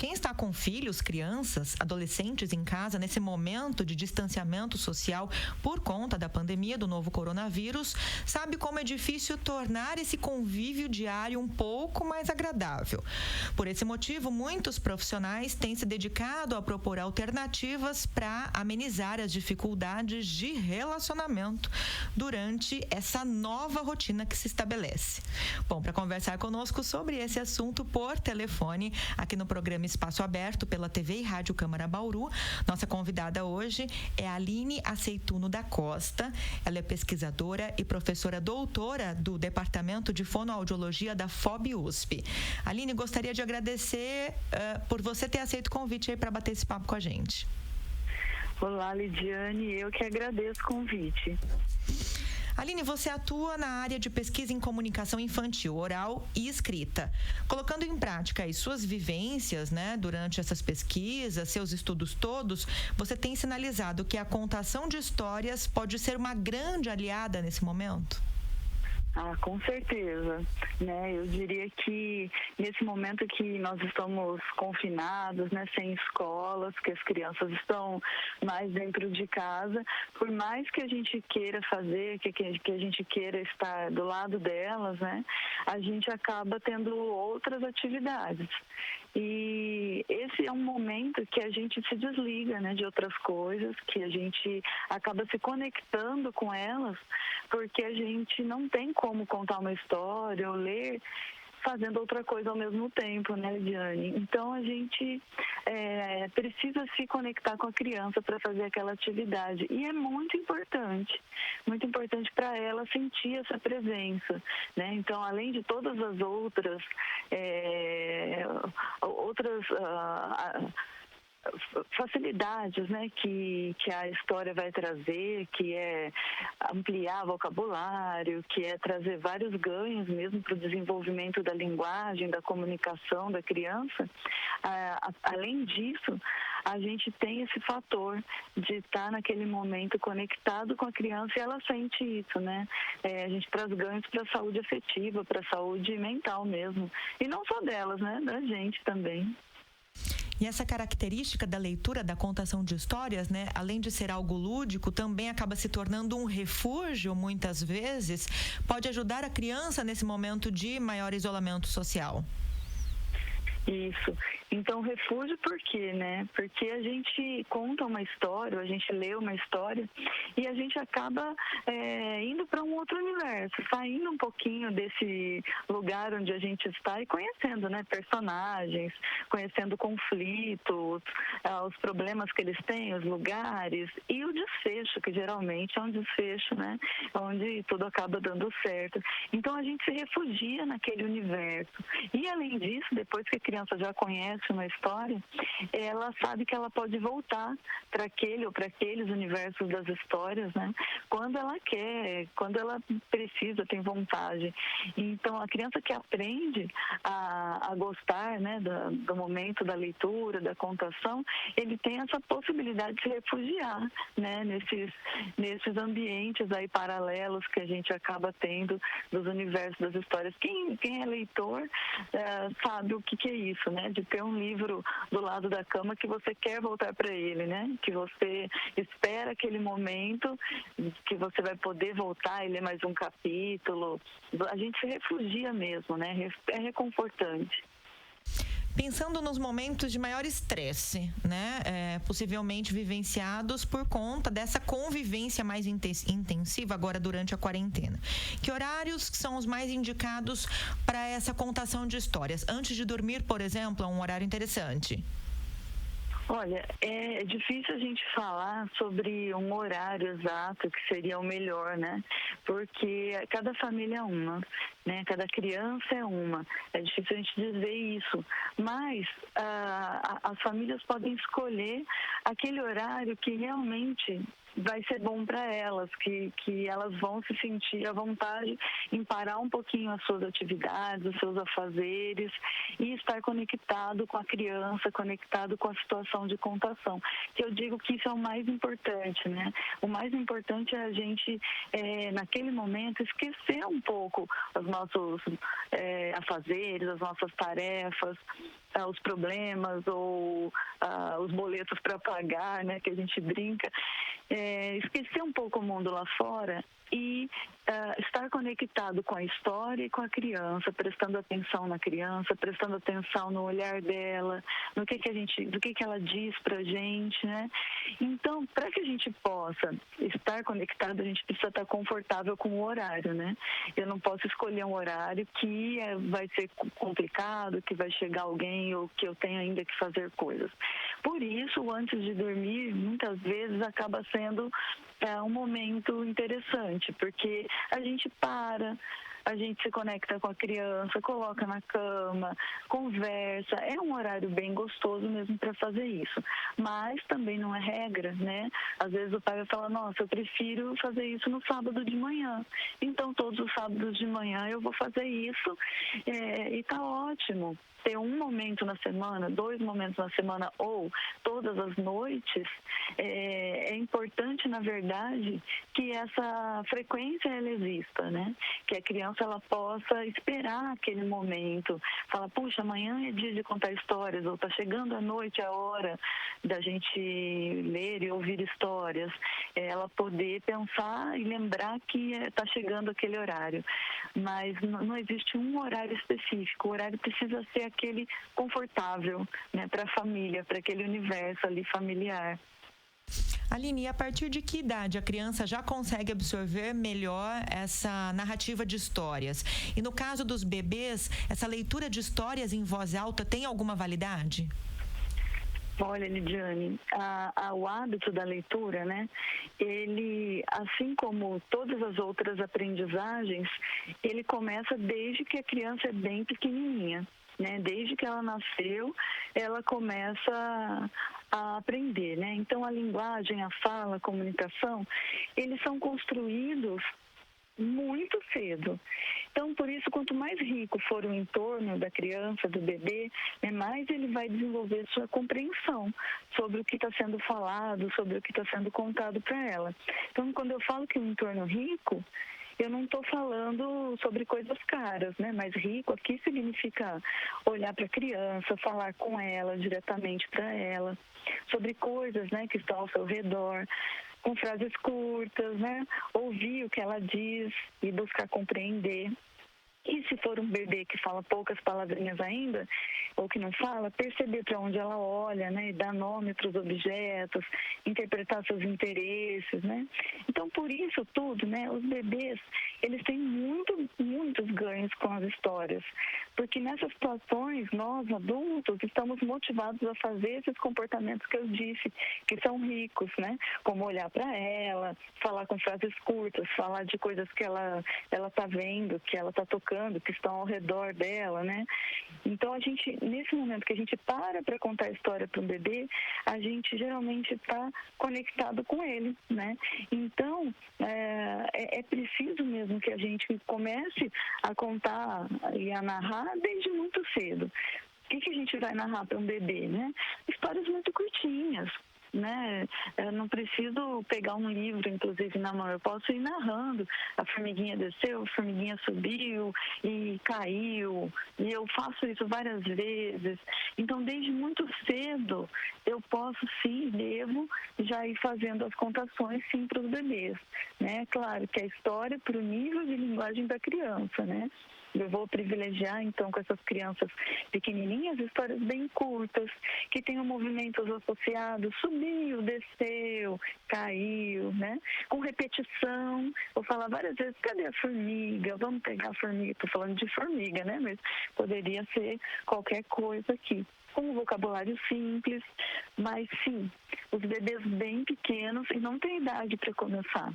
quem está com filhos, crianças, adolescentes em casa, nesse momento de distanciamento social por conta da pandemia do novo coronavírus, sabe como é difícil tornar esse convívio diário um pouco mais agradável. Por esse motivo, muitos profissionais têm se dedicado a propor alternativas para amenizar as dificuldades de relacionamento durante essa nova rotina que se estabelece. Bom, para conversar conosco sobre esse assunto por telefone, aqui no programa Espaço Aberto pela TV e Rádio Câmara Bauru, nossa convidada hoje é a Aline Aceituno da Costa. Ela é pesquisadora e professora doutora do Departamento de Fonoaudiologia da FOB-USP. Aline, gostaria de agradecer por você ter aceito o convite aí para bater esse papo com a gente. Olá, Lidiane, eu que agradeço o convite. Aline, você atua na área de pesquisa em comunicação infantil, oral e escrita. Colocando em prática as suas vivências, né, durante essas pesquisas, seus estudos todos, você tem sinalizado que a contação de histórias pode ser uma grande aliada nesse momento? Com certeza, né? Eu diria que nesse momento que nós estamos confinados, né, sem escolas, que as crianças estão mais dentro de casa, por mais que a gente queira fazer, que a gente queira estar do lado delas, né, a gente acaba tendo outras atividades. E esse é um momento que a gente se desliga, né, de outras coisas, que a gente acaba se conectando com elas, porque a gente não tem como contar uma história ou ler fazendo outra coisa ao mesmo tempo, né, Lidiane? Então, a gente precisa se conectar com a criança para fazer aquela atividade. E é muito importante para ela sentir essa presença, né? Então, além de todas as outras facilidades, né, que a história vai trazer, que é ampliar vocabulário, que é trazer vários ganhos mesmo para o desenvolvimento da linguagem, da comunicação da criança. Além disso, a gente tem esse fator de estar naquele momento conectado com a criança e ela sente isso, né? A gente traz ganhos para a saúde afetiva, para a saúde mental mesmo. E não só delas, né? Da gente também. E essa característica da leitura, da contação de histórias, né, além de ser algo lúdico, também acaba se tornando um refúgio, muitas vezes, pode ajudar a criança nesse momento de maior isolamento social. Isso. Então, refúgio por quê, né? Porque a gente conta uma história, a gente lê uma história e a gente acaba indo para um outro universo, saindo um pouquinho desse lugar onde a gente está e conhecendo, né, personagens, conhecendo conflitos, os problemas que eles têm, os lugares e o desfecho, que geralmente é um desfecho, né, onde tudo acaba dando certo. Então, a gente se refugia naquele universo. E, além disso, depois que a criança já conhece uma história, ela sabe que ela pode voltar para aquele ou para aqueles universos das histórias, né? Quando ela quer, quando ela precisa, tem vontade. Então, a criança que aprende a gostar, né, do momento da leitura, da contação, ele tem essa possibilidade de se refugiar, né, nesses ambientes aí paralelos que a gente acaba tendo dos universos das histórias. Quem é leitor sabe o que é isso, né? De ter um livro do lado da cama que você quer voltar para ele, né? Que você espera aquele momento que você vai poder voltar e ler mais um capítulo. A gente se refugia mesmo, né? É reconfortante. Pensando nos momentos de maior estresse, né, possivelmente vivenciados por conta dessa convivência mais intensiva agora durante a quarentena. Que horários são os mais indicados para essa contação de histórias? Antes de dormir, por exemplo, é um horário interessante. Olha, é difícil a gente falar sobre um horário exato que seria o melhor, né? Porque cada família é uma, né? Cada criança é uma. É difícil a gente dizer isso. Mas as famílias podem escolher aquele horário que realmente vai ser bom para elas, que elas vão se sentir à vontade em parar um pouquinho as suas atividades, os seus afazeres e estar conectado com a criança, conectado com a situação de contação. Que eu digo que isso é o mais importante, né? O mais importante é a gente, naquele momento, esquecer um pouco os nossos afazeres, as nossas tarefas os problemas ou os boletos para pagar, né, que a gente brinca, esquecer um pouco o mundo lá fora e estar conectado com a história e com a criança, prestando atenção na criança, prestando atenção no olhar dela, do que ela diz pra gente, né? Então, para que a gente possa estar conectado, a gente precisa estar confortável com o horário, né? Eu não posso escolher um horário que vai ser complicado, que vai chegar alguém ou que eu tenho ainda que fazer coisas. Por isso, antes de dormir, muitas vezes acaba sendo um momento interessante, porque a gente a gente se conecta com a criança, coloca na cama, conversa. É um horário bem gostoso mesmo para fazer isso. Mas também não é regra, né? Às vezes o pai vai falar, nossa, eu prefiro fazer isso no sábado de manhã. Então, todos os sábados de manhã eu vou fazer isso e tá ótimo. Ter um momento na semana, 2 momentos na semana ou todas as noites, é importante, na verdade, que essa frequência ela exista, né? Que a criança ela possa esperar aquele momento, falar, puxa, amanhã é dia de contar histórias, ou está chegando à noite a hora da gente ler e ouvir histórias, ela poder pensar e lembrar que está chegando aquele horário. Mas não existe um horário específico, o horário precisa ser aquele confortável, né, para a família, para aquele universo ali familiar. Aline, a partir de que idade a criança já consegue absorver melhor essa narrativa de histórias? E no caso dos bebês, essa leitura de histórias em voz alta tem alguma validade? Olha, Lidiane, o hábito da leitura, né, ele, assim como todas as outras aprendizagens, ele começa desde que a criança é bem pequenininha, né? Desde que ela nasceu, ela começa a aprender, né? Então, a linguagem, a fala, a comunicação, eles são construídos muito cedo. Então, por isso, quanto mais rico for o entorno da criança, do bebê, né, mais ele vai desenvolver sua compreensão sobre o que está sendo falado, sobre o que está sendo contado para ela. Então, quando eu falo que um entorno rico, eu não estou falando sobre coisas caras, né? Mas rico aqui significa olhar para a criança, falar com ela, diretamente para ela, sobre coisas, né, que estão ao seu redor, com frases curtas, né? Ouvir o que ela diz e buscar compreender. E se for um bebê que fala poucas palavrinhas ainda, ou que não fala, perceber para onde ela olha, né? E dar nome para os objetos, interpretar seus interesses, né? Então, por isso tudo, né? Os bebês, eles têm muitos ganhos com as histórias. Porque nessas situações, nós, adultos, estamos motivados a fazer esses comportamentos que eu disse, que são ricos, né? Como olhar para ela, falar com frases curtas, falar de coisas que ela está vendo, que ela está tocando, que estão ao redor dela, né? Então, nesse momento que a gente para contar a história para um bebê, a gente geralmente está conectado com ele, né? Então, é preciso mesmo que a gente comece a contar e a narrar desde muito cedo. O que a gente vai narrar para um bebê, né? Histórias muito curtinhas, né? Eu não preciso pegar um livro, inclusive, na mão. Eu posso ir narrando. A formiguinha desceu, a formiguinha subiu e caiu. E eu faço isso várias vezes. Então, desde muito cedo, eu posso, sim, devo já ir fazendo as contações, sim, para os bebês, né? Claro que a história para o nível de linguagem da criança, né? Eu vou privilegiar, então, com essas crianças pequenininhas, histórias bem curtas, que tenham movimentos associados, subiu, desceu, caiu, né? Com repetição, vou falar várias vezes, cadê a formiga? Vamos pegar a formiga, estou falando de formiga, né? Mas poderia ser qualquer coisa aqui. Com um vocabulário simples, mas sim, os bebês bem pequenos e não tem idade para começar.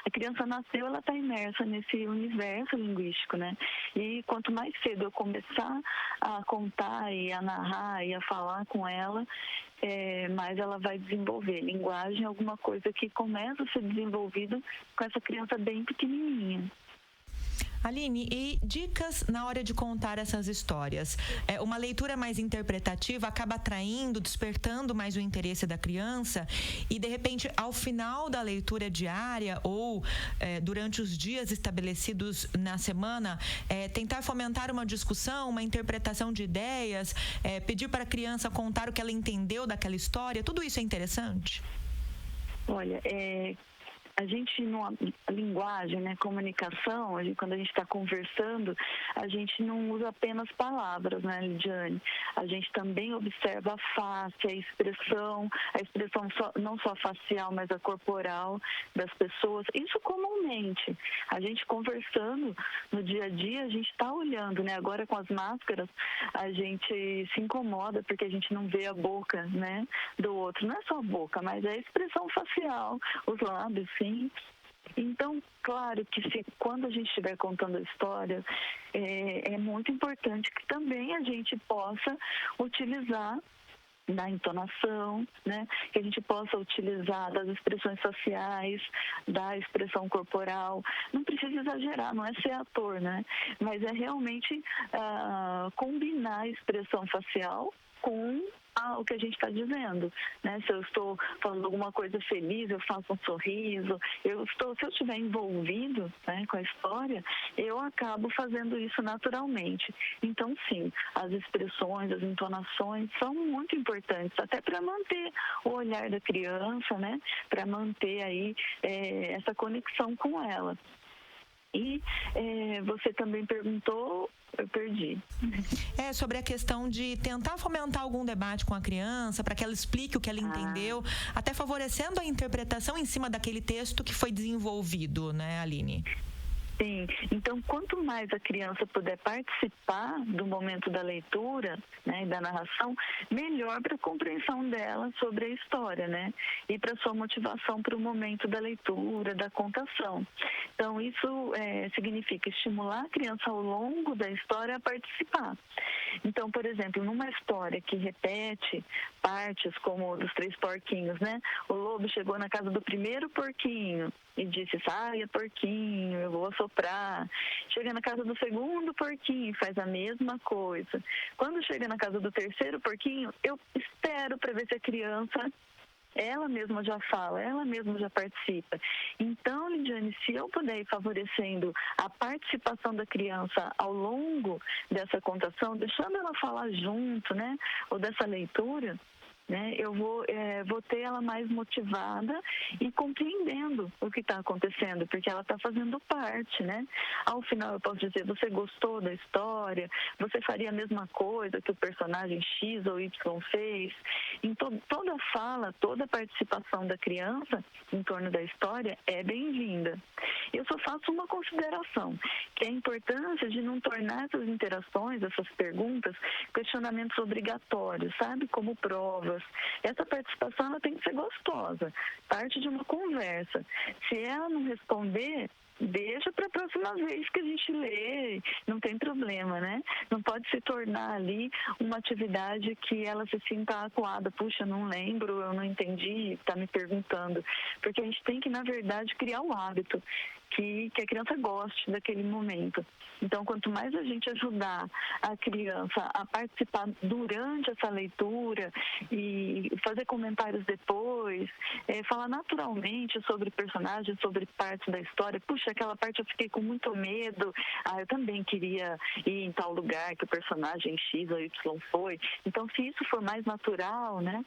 A criança nasceu, ela está imersa nesse universo linguístico, né? E quanto mais cedo eu começar a contar e a narrar e a falar com ela, mais ela vai desenvolver. Linguagem é alguma coisa que começa a ser desenvolvida com essa criança bem pequenininha. Aline, e dicas na hora de contar essas histórias? Uma leitura mais interpretativa acaba atraindo, despertando mais o interesse da criança e, de repente, ao final da leitura diária ou durante os dias estabelecidos na semana, tentar fomentar uma discussão, uma interpretação de ideias, pedir para a criança contar o que ela entendeu daquela história, tudo isso é interessante? Olha, a gente, a linguagem, né, comunicação, quando a gente está conversando, a gente não usa apenas palavras, né, Lidiane? A gente também observa a face, a expressão não só facial, mas a corporal das pessoas. Isso comumente. A gente conversando no dia a dia, a gente está olhando, né? Agora com as máscaras, a gente se incomoda porque a gente não vê a boca, né, do outro. Não é só a boca, mas é a expressão facial, os lábios, sim. Então, claro que quando a gente estiver contando a história, é muito importante que também a gente possa utilizar da entonação, né? Que a gente possa utilizar das expressões faciais, da expressão corporal. Não precisa exagerar, não é ser ator, né? Mas é realmente combinar a expressão facial com o que a gente está dizendo, né? Se eu estou falando alguma coisa feliz, eu faço um sorriso. Se eu estiver envolvido, né, com a história, eu acabo fazendo isso naturalmente. Então, sim, as expressões, as entonações são muito importantes, até para manter o olhar da criança, né? Para manter aí essa conexão com ela. E você também perguntou, eu perdi. Sobre a questão de tentar fomentar algum debate com a criança, para que ela explique o que ela entendeu, até favorecendo a interpretação em cima daquele texto que foi desenvolvido, né, Aline? Sim, então quanto mais a criança puder participar do momento da leitura, né, e da narração, melhor para a compreensão dela sobre a história, né, e para sua motivação para o momento da leitura, da contação. Então isso significa estimular a criança ao longo da história a participar. Então, por exemplo, numa história que repete partes como dos 3 porquinhos, né, o lobo chegou na casa do primeiro porquinho e disse: saia, porquinho, eu vou assoprar. Chega na casa do segundo porquinho, faz a mesma coisa. Quando chega na casa do terceiro porquinho, eu espero para ver se a criança, ela mesma já fala, ela mesma já participa. Então, Lidiane, se eu puder ir favorecendo a participação da criança ao longo dessa contação, deixando ela falar junto, né, ou dessa leitura, né, eu vou ter ela mais motivada e compreendendo o que está acontecendo, porque ela está fazendo parte, né? Ao final eu posso dizer: você gostou da história? Você faria a mesma coisa que o personagem X ou Y fez? Então, toda fala, toda participação da criança em torno da história é bem-vinda. Eu só faço uma consideração, que é a importância de não tornar essas interações, essas perguntas, questionamentos obrigatórios, sabe? Como provas. Essa participação, ela tem que ser gostosa, parte de uma conversa. Se ela não responder, deixa para a próxima vez que a gente lê, não tem problema, né? Não pode se tornar ali uma atividade que ela se sinta acuada: puxa, não lembro, eu não entendi, está me perguntando. Porque a gente tem que, na verdade, criar um hábito que a criança goste daquele momento. Então, quanto mais a gente ajudar a criança a participar durante essa leitura e fazer comentários depois, falar naturalmente sobre personagens, sobre partes da história. Puxa, aquela parte eu fiquei com muito medo, eu também queria ir em tal lugar que o personagem X ou Y foi. Então, se isso for mais natural, né,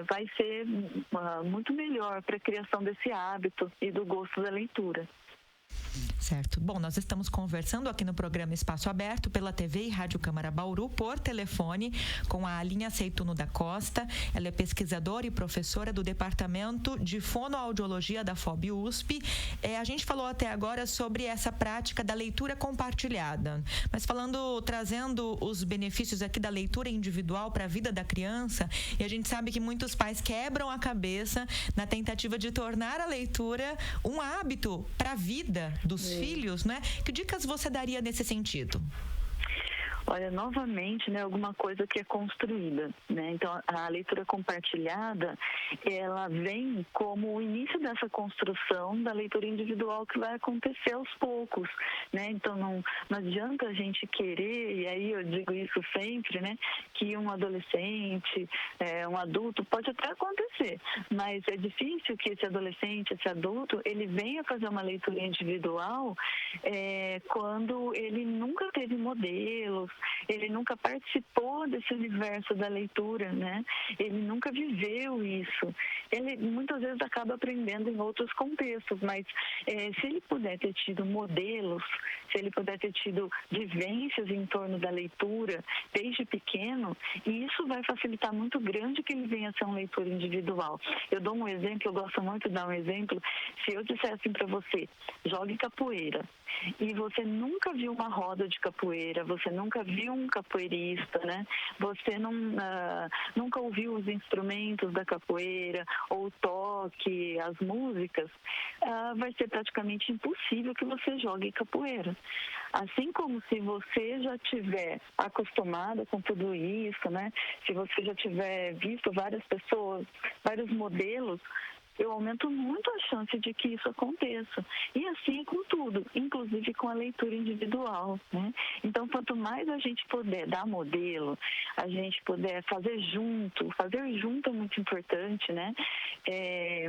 vai ser muito melhor para a criação desse hábito e do gosto da leitura. Certo. Bom, nós estamos conversando aqui no programa Espaço Aberto pela TV e Rádio Câmara Bauru por telefone com a Aline Aceituno da Costa. Ela é pesquisadora e professora do Departamento de Fonoaudiologia da FOB USP. A gente falou até agora sobre essa prática da leitura compartilhada, mas trazendo os benefícios aqui da leitura individual para a vida da criança, e a gente sabe que muitos pais quebram a cabeça na tentativa de tornar a leitura um hábito para a vida dos filhos, né? Que dicas você daria nesse sentido? Olha, novamente, né, alguma coisa que é construída, né? Então, a leitura compartilhada, ela vem como o início dessa construção da leitura individual que vai acontecer aos poucos, né? Então, não adianta a gente querer, e aí eu digo isso sempre, né, que um adolescente, um adulto, pode até acontecer, mas é difícil que esse adolescente, esse adulto, ele venha fazer uma leitura individual quando ele nunca teve modelos, ele nunca participou desse universo da leitura, né? Ele nunca viveu isso. Ele muitas vezes acaba aprendendo em outros contextos, mas se ele puder ter tido modelos, se ele puder ter tido vivências em torno da leitura desde pequeno, e isso vai facilitar muito grande que ele venha a ser um leitor individual. Eu dou um exemplo, eu gosto muito de dar um exemplo. Se eu dissesse assim para você, jogue capoeira, e você nunca viu uma roda de capoeira, você nunca viu um capoeirista, né? Você nunca ouviu os instrumentos da capoeira, ou o toque, as músicas, vai ser praticamente impossível que você jogue capoeira. Assim como se você já estiver acostumada com tudo isso, né? Se você já tiver visto várias pessoas, vários modelos, eu aumento muito a chance de que isso aconteça. E assim com tudo, inclusive com a leitura individual, né? Então, quanto mais a gente puder dar modelo, a gente puder fazer junto é muito importante, né?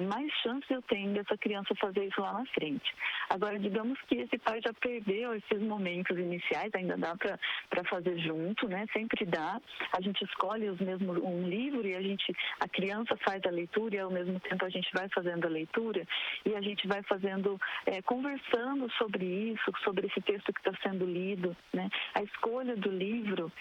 Mais chances eu tenho dessa criança fazer isso lá na frente. Agora, digamos que esse pai já perdeu esses momentos iniciais, ainda dá para fazer junto, né? Sempre dá. A gente escolhe um livro e a criança faz a leitura e ao mesmo tempo a gente vai fazendo a leitura e a gente vai fazendo, conversando sobre isso, sobre esse texto que está sendo lido, né? A escolha do livro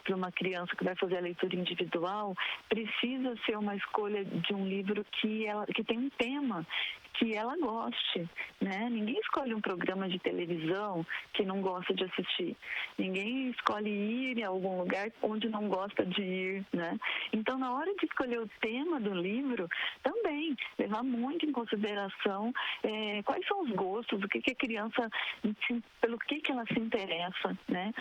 para uma criança que vai fazer a leitura individual precisa ser uma escolha de um livro que tem um tema que ela goste, né? Ninguém escolhe um programa de televisão que não gosta de assistir. Ninguém escolhe ir a algum lugar onde não gosta de ir, né? Então, na hora de escolher o tema do livro, também levar muito em consideração quais são os gostos, o que a criança, pelo que ela se interessa, né?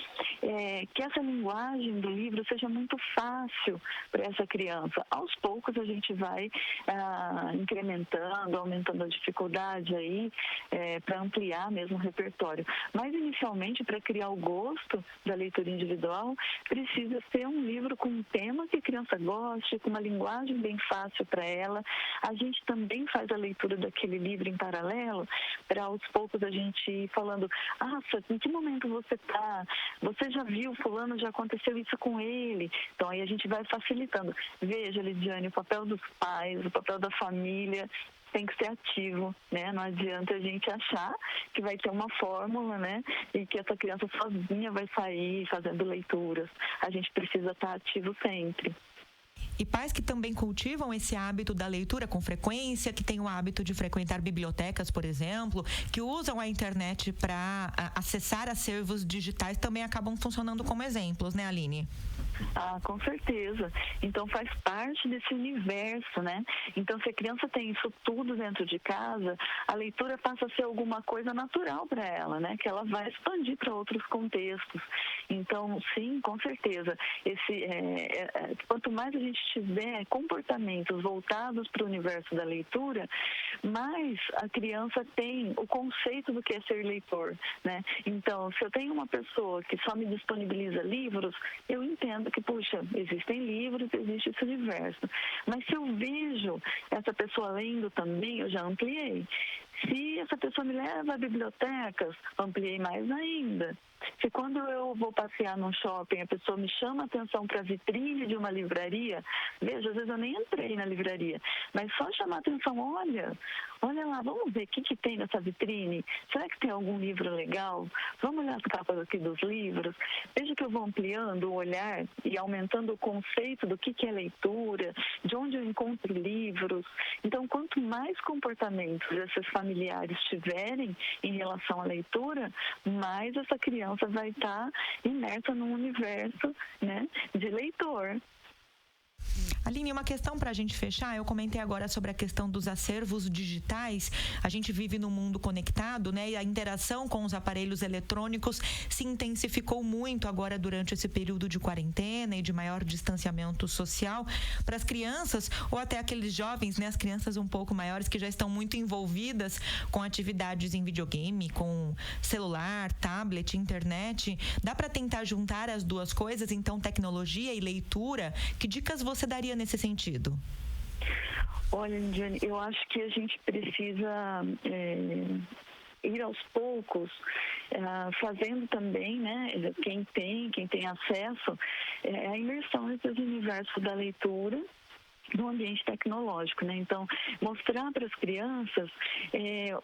Que essa linguagem do livro seja muito fácil para essa criança. Aos poucos a gente vai incrementando, aumentando a dificuldade aí para ampliar mesmo o repertório. Mas, inicialmente, para criar o gosto da leitura individual, precisa ser um livro com um tema que a criança goste, com uma linguagem bem fácil para ela. A gente também faz a leitura daquele livro em paralelo, para aos poucos a gente ir falando, em que momento você está? Você já viu fulano, já aconteceu isso com ele? Então, aí a gente vai facilitando. Veja, Lidiane, o papel dos pais, o papel da família, tem que ser ativo, né? Não adianta a gente achar que vai ter uma fórmula, né? E que essa criança sozinha vai sair fazendo leituras. A gente precisa estar ativo sempre. E pais que também cultivam esse hábito da leitura com frequência, que têm o hábito de frequentar bibliotecas, por exemplo, que usam a internet para acessar acervos digitais, também acabam funcionando como exemplos, né, Aline? Com certeza. Então faz parte desse universo, né? Então, se a criança tem isso tudo dentro de casa, a leitura passa a ser alguma coisa natural para ela, né? Que ela vai expandir para outros contextos. Então, sim, com certeza. Quanto mais a gente tiver comportamentos voltados para o universo da leitura, mais a criança tem o conceito do que é ser leitor, né? Então, se eu tenho uma pessoa que só me disponibiliza livros, eu entendo que, puxa, existem livros, existe esse universo. Mas se eu vejo essa pessoa lendo também, eu já ampliei. Se essa pessoa me leva a bibliotecas, ampliei mais ainda. Se quando eu vou passear num shopping, a pessoa me chama a atenção para a vitrine de uma livraria, veja, às vezes eu nem entrei na livraria, mas só chamar a atenção, olha lá, vamos ver o que tem nessa vitrine, será que tem algum livro legal? Vamos olhar as capas aqui dos livros, veja que eu vou ampliando o olhar e aumentando o conceito do que é leitura, de onde eu encontro livros. Então, quanto mais comportamentos esses familiares tiverem em relação à leitura, mais essa criança vai estar imersa num universo, né, de leitor. Aline, uma questão para a gente fechar, eu comentei agora sobre a questão dos acervos digitais. A gente vive num mundo conectado, né? E a interação com os aparelhos eletrônicos se intensificou muito agora durante esse período de quarentena e de maior distanciamento social. Para as crianças, ou até aqueles jovens, né? As crianças um pouco maiores que já estão muito envolvidas com atividades em videogame, com celular, tablet, internet. Dá para tentar juntar as duas coisas, então tecnologia e leitura? Que dicas você daria nesse sentido? Olha, Lidiane, eu acho que a gente precisa ir aos poucos, fazendo também, né, quem tem acesso, a imersão nesse universo da leitura no ambiente tecnológico, né? Então, mostrar para as crianças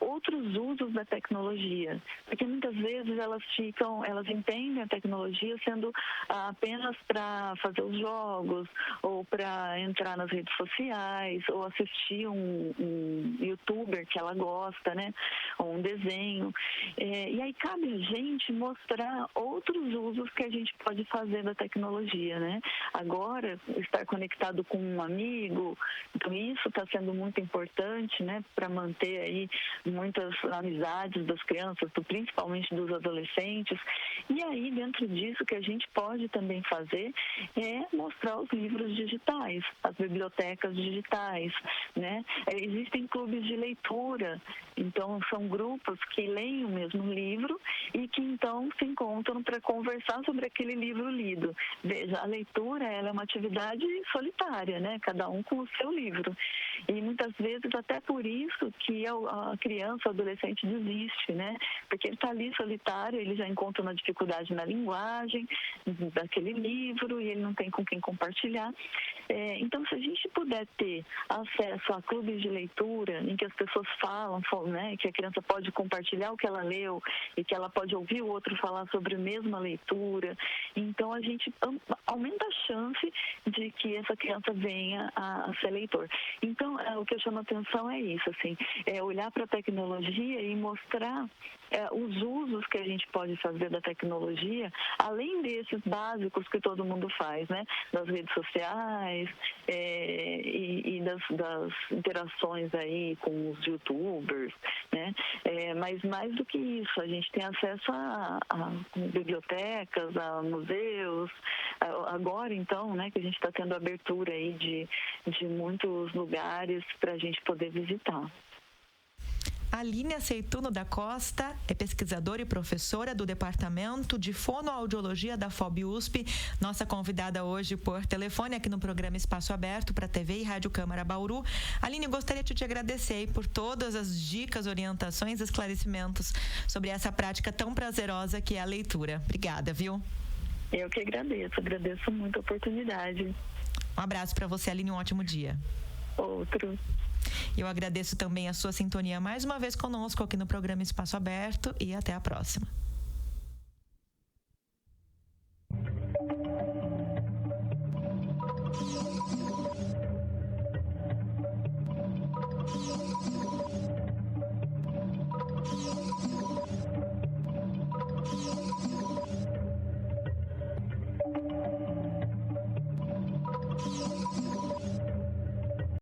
outros usos da tecnologia, porque muitas vezes elas entendem a tecnologia sendo apenas para fazer os jogos, ou para entrar nas redes sociais, ou assistir um youtuber que ela gosta, né? Ou um desenho. E aí cabe a gente mostrar outros usos que a gente pode fazer da tecnologia, né? Agora, estar conectado com um amigo, então isso está sendo muito importante, né, para manter aí muitas amizades das crianças, principalmente dos adolescentes. E aí, dentro disso, que a gente pode também fazer é mostrar os livros digitais, as bibliotecas digitais, né? Existem clubes de leitura, então são grupos que leem o mesmo livro e que então se encontram para conversar sobre aquele livro lido. Veja, a leitura ela é uma atividade solitária, né? Cada um com o seu livro. E muitas vezes até por isso que a criança, o adolescente desiste, né? Porque ele está ali solitário, ele já encontra uma dificuldade na linguagem daquele livro e ele não tem com quem compartilhar. Então, se a gente puder ter acesso a clubes de leitura em que as pessoas falam, né, que a criança pode compartilhar o que ela leu e que ela pode ouvir o outro falar sobre a mesma leitura, então a gente aumenta a chance de que essa criança venha a ser leitor. Então, o que eu chamo a atenção é isso, assim, olhar para a tecnologia e mostrar os usos que a gente pode fazer da tecnologia, além desses básicos que todo mundo faz, né? Das redes sociais e das interações aí com os youtubers, né? Mas mais do que isso, a gente tem acesso a bibliotecas, a museus, agora então, né, que a gente está tendo abertura aí de muitos lugares para a gente poder visitar. Aline Aceituno da Costa é pesquisadora e professora do Departamento de Fonoaudiologia da FOB-USP, nossa convidada hoje por telefone aqui no programa Espaço Aberto para TV e Rádio Câmara Bauru. Aline, gostaria de te agradecer por todas as dicas, orientações, esclarecimentos sobre essa prática tão prazerosa que é a leitura. Obrigada, viu? Eu que agradeço muito a oportunidade. Um abraço para você, Aline, um ótimo dia. Outro. Eu agradeço também a sua sintonia mais uma vez conosco aqui no programa Espaço Aberto e até a próxima.